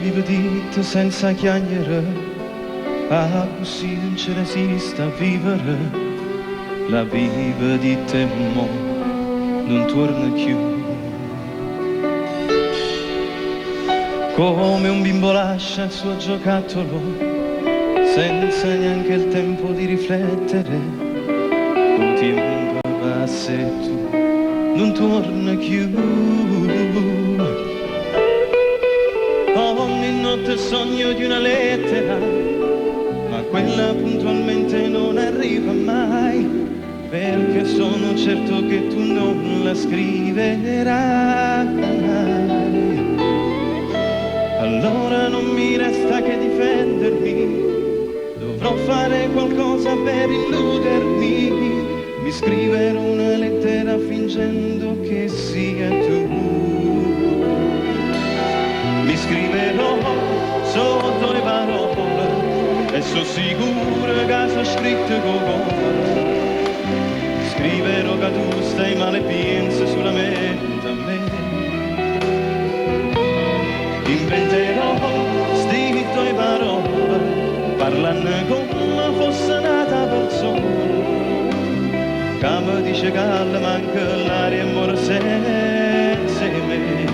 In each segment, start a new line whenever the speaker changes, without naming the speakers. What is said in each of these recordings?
vivo detto senza chiacchiere, ah così non ce ne esista a vivere, la viva di te mo non torna più. Come un bimbo lascia il suo giocattolo, senza neanche il tempo di riflettere, il tempo passa e tu non torna più. Ogni notte sogno di una lettera, ma quella puntualmente non arriva mai, perché sono certo che tu non la scriverai. Allora non mi resta che difendermi, dovrò fare qualcosa per illudermi, mi scriverò una lettera fingendo che sia tu. Mi scriverò sotto le parole e sono sicuro che sono scritte con cuore. Scriverò che tu stai male, pensi solamente a me. Inventerò sti tue parole parlando come fosse nata persona, che mi dice che le manca l'aria e muore senza me.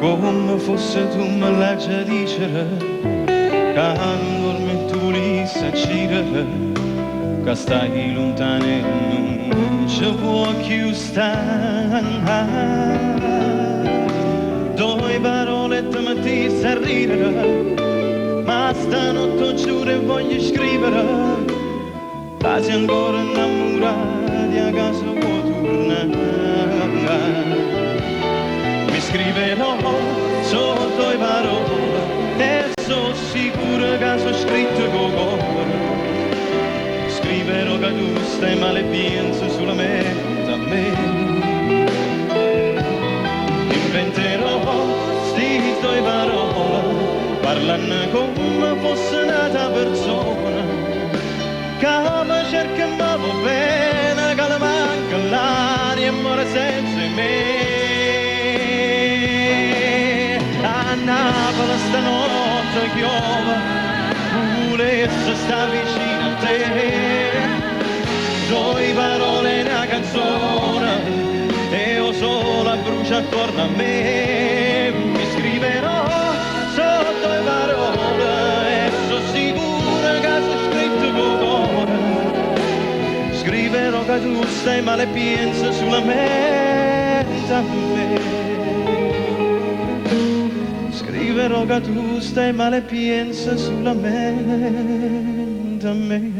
Come fosse tu me l'hai già dicere, che non dormi tu lì sa girare, che stai lontano e non ci può più stare. Due parole ti metti a ridere, ma stanotte giuro voglio scrivere, che sei ancora innamorati a casa può tornare. Mi scriverò sotto le parole e sono sicuro che sono scritte con cuore. Scriverò che tu stai male e pensi solamente a me. Inventerò sti tue parole parlando come fosse nata persona, che mi cerca e mi va bene, che le manca l'aria e muore senza me. A Napoli stanotte piove, volesse sta vicino a te, due parole e una canzone e io sola brucia attorno a me. Mi scriverò sotto le parole e sono sicuro che sono scritte con cuore. Scriverò che tu stai male e pensi solamente a me. Scriverò che tu stai male e pensi solamente a me.